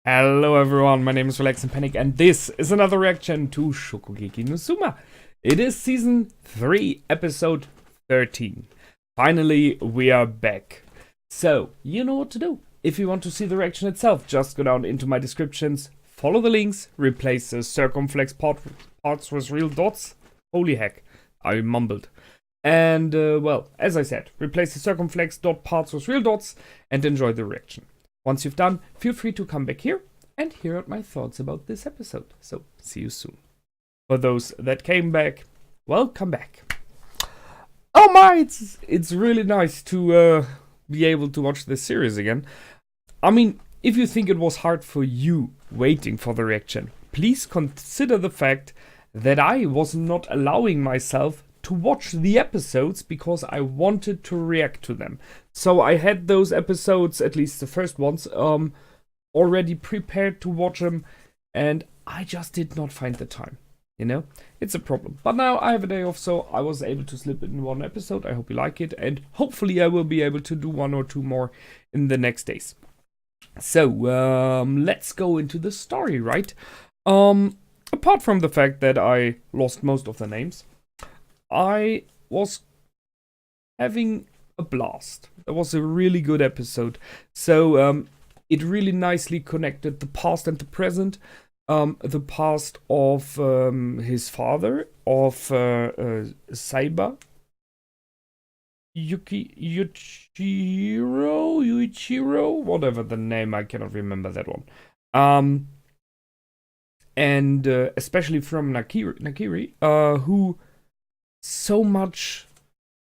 Hello everyone, my name is Relax and Panic and this is another reaction to Shokugeki no Souma. It is season 3, episode 13. Finally, we are back. So, you know what to do. If you want to see the reaction itself, just go down into my descriptions, follow the links, replace the circumflex parts with real dots. Holy heck, I mumbled. And, well, as I said, replace the circumflex dot parts with real dots and enjoy the reaction. Once you've done, feel free to come back here and hear out my thoughts about this episode. So, see you soon. For those that came back, welcome back. Oh my, it's really nice to be able to watch this series again. I mean, if you think it was hard for you waiting for the reaction, please consider the fact that I was not allowing myself to watch the episodes because I wanted to react to them. So I had those episodes, at least the first ones, already prepared to watch them, and I just did not find the time. You know, it's a problem. But now I have a day off, so I was able to slip in one episode. I hope you like it, and hopefully I will be able to do 1 or 2 more in the next days. So, let's go into the story, right? Apart from the fact that I lost most of the names, I was having a blast. That was a really good episode. So, it really nicely connected the past and the present. The past of his father, of Saiba, Yuichiro, whatever the name, I cannot remember that one. And especially from Nakiri, who so much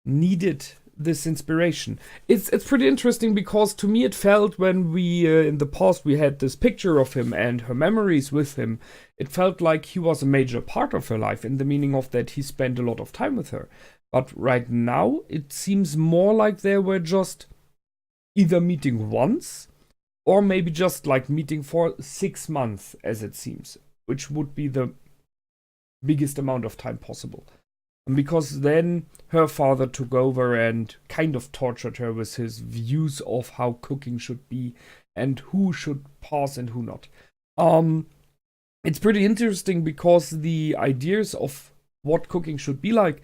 needed this inspiration. It's pretty interesting because to me it felt when we in the past we had this picture of him and her memories with him, it felt like he was a major part of her life, in the meaning of that he spent a lot of time with her. But right now it seems more like they were just either meeting once or maybe just like meeting for 6 months, as it seems, which would be the biggest amount of time possible. Because then her father took over and kind of tortured her with his views of how cooking should be and who should pass and who not. It's pretty interesting because the ideas of what cooking should be like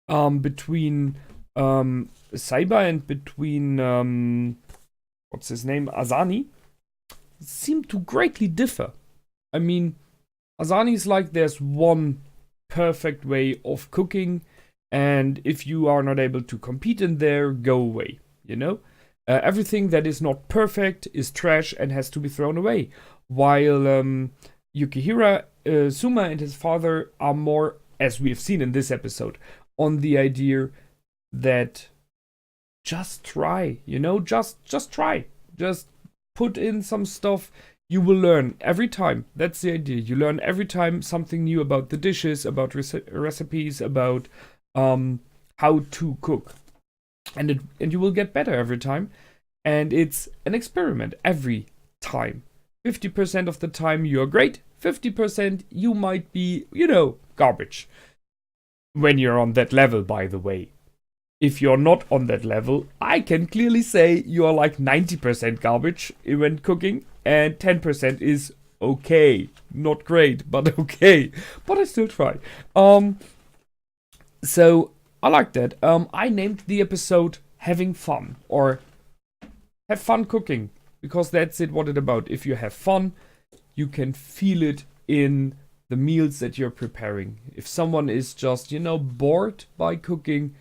between Saiba and between what's his name, Asani, seem to greatly differ. I mean, Asani's like there's one perfect way of cooking, and if you are not able to compete in there, go away, you know? Everything that is not perfect is trash and has to be thrown away, while Yukihira, Souma and his father are more, as we have seen in this episode, on the idea that just try, you know, just try, just put in some stuff. You will learn every time. That's the idea. You learn every time something new about the dishes, about recipes, about how to cook. And you will get better every time. And it's an experiment every time. 50% of the time you're great. 50% you might be, you know, garbage. When you're on that level, by the way. If you're not on that level, I can clearly say you're like 90% garbage when cooking. And 10% is okay. Not great, but okay. But I still try. So, I like that. I named the episode Having Fun. Or Have Fun Cooking. Because that's what it's about. If you have fun, you can feel it in the meals that you're preparing. If someone is just, you know, bored by cooking,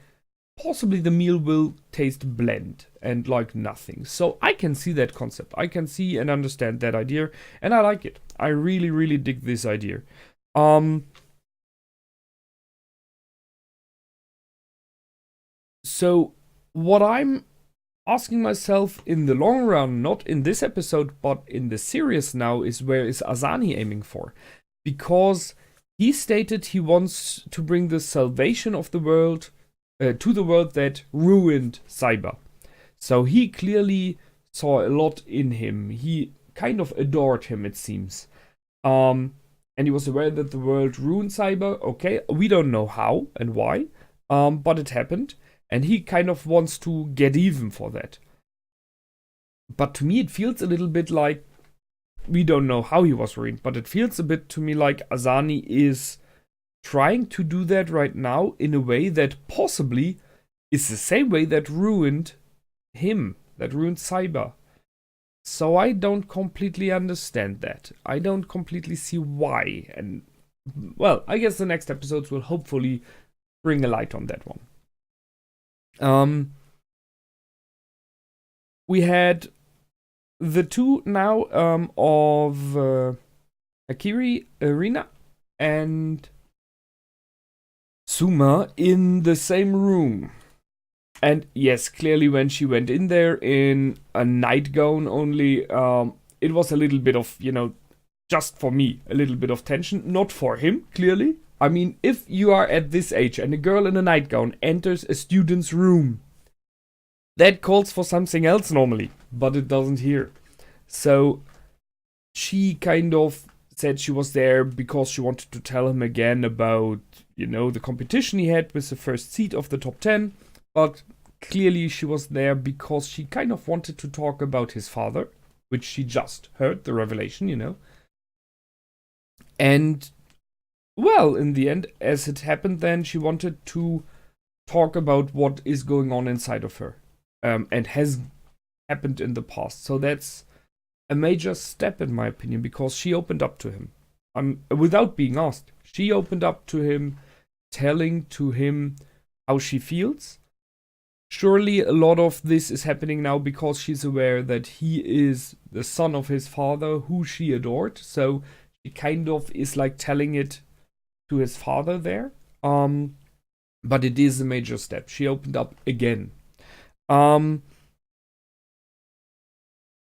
possibly the meal will taste bland and like nothing. So I can see that concept. I can see and understand that idea, and I like it. I really, really dig this idea. So what I'm asking myself in the long run, not in this episode, but in the series now, is where is Asani aiming for? Because he stated he wants to bring the salvation of the world to the world that ruined Saiba. So he clearly saw a lot in him. He kind of adored him, it seems. And he was aware that the world ruined Saiba. Okay, we don't know how and why, but it happened. And he kind of wants to get even for that. But to me it feels a little bit like we don't know how he was ruined, but it feels a bit to me like Asani is trying to do that right now in a way that possibly is the same way that ruined him, that ruined Cyber. So I don't completely understand that. I don't completely see why. And, well, I guess the next episodes will hopefully bring a light on that one. We had the two now of Akiri, Erina, and Souma in the same room. And yes, clearly when she went in there in a nightgown only, it was a little bit of, just for me, a little bit of tension. Not for him, clearly. I mean, if you are at this age and a girl in a nightgown enters a student's room, that calls for something else normally, but it doesn't here. So she kind of said she was there because she wanted to tell him again about, the competition he had with the first seed of the top 10. But clearly she was there because she kind of wanted to talk about his father, which she just heard, the revelation, And, well, in the end, as it happened then, she wanted to talk about what is going on inside of her, and has happened in the past. So that's a major step, in my opinion, because she opened up to him. Without being asked. She opened up to him, telling to him how she feels. Surely a lot of this is happening now because she's aware that he is the son of his father, who she adored. So she kind of is like telling it to his father there. But it is a major step. She opened up again. It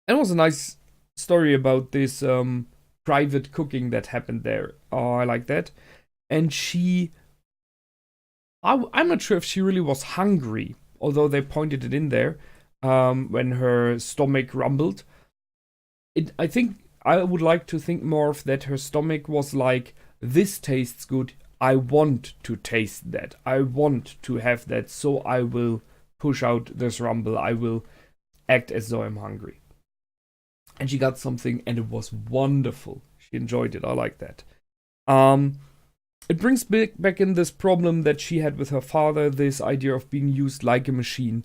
was a nice story about this private cooking that happened there. I like that. And I'm not sure if she really was hungry, although they pointed it in there when her stomach rumbled. I think I would like to think more of that her stomach was like, this tastes good, I want to taste that, I want to have that, so I will push out this rumble, I will act as though I'm hungry. And she got something and it was wonderful. She enjoyed it, I like that. It brings back in this problem that she had with her father, this idea of being used like a machine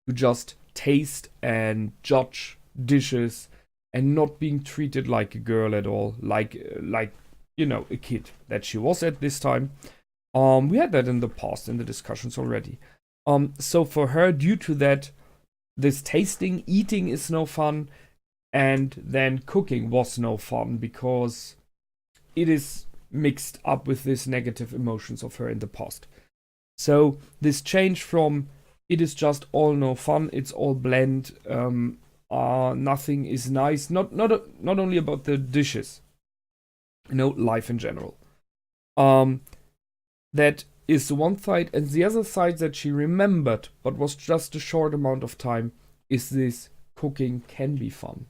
to just taste and judge dishes and not being treated like a girl at all, like a kid that she was at this time. We had that in the past in the discussions already. So for her, due to that, this tasting, eating is no fun, and then cooking was no fun because it is mixed up with these negative emotions of her in the past. So this change from it is just all no fun, it's all bland, nothing is nice, not only about the dishes, life in general. That is the one side, and the other side that she remembered, but was just a short amount of time, is this cooking can be fun.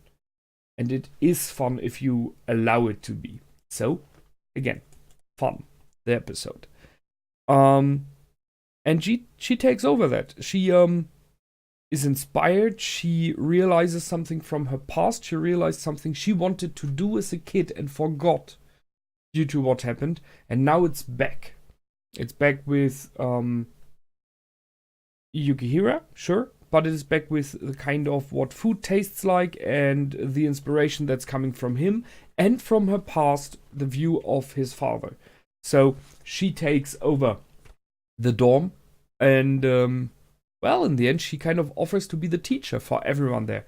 And it is fun if you allow it to be. So, again, fun, the episode. And she takes over that. She is inspired. She realizes something from her past. She realized something she wanted to do as a kid and forgot due to what happened. And now it's back. It's back with Yukihira, sure. But it is back with the kind of what food tastes like and the inspiration that's coming from him and from her past, the view of his father. So she takes over the dorm and, well, in the end, she kind of offers to be the teacher for everyone there.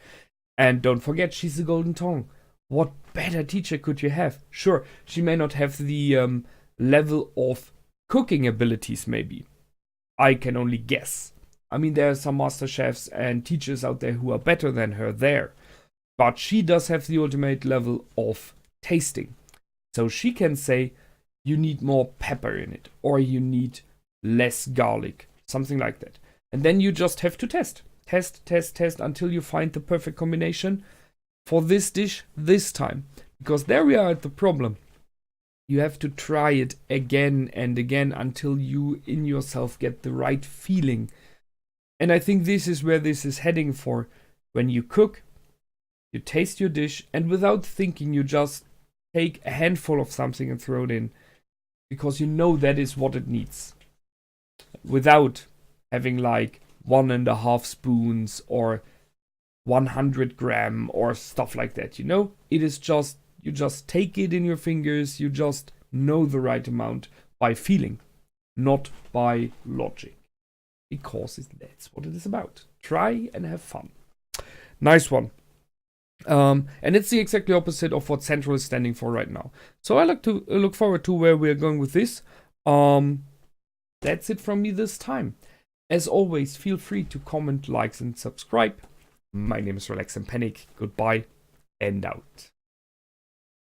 And don't forget, she's the golden tongue. What better teacher could you have? Sure, she may not have the level of cooking abilities, maybe. I can only guess. I mean, there are some master chefs and teachers out there who are better than her there. But she does have the ultimate level of tasting. So she can say, you need more pepper in it. Or you need less garlic. Something like that. And then you just have to test. Test until you find the perfect combination for this dish this time. Because there we are at the problem. You have to try it again and again until you in yourself get the right feeling. And I think this is where this is heading for. When you cook, You taste your dish, and without thinking, you just take a handful of something and throw it in, because you know that is what it needs. Without having like 1.5 spoons or 100 gram or stuff like that, you know? It is just, you just take it in your fingers, you just know the right amount by feeling, not by logic. Because that's what it is about. Try and have fun. Nice one. And it's the exactly opposite of what Central is standing for right now. So I look forward to where we're going with this. That's it from me this time. As always, feel free to comment, like, and subscribe. My name is Relax and Panic. Goodbye and out.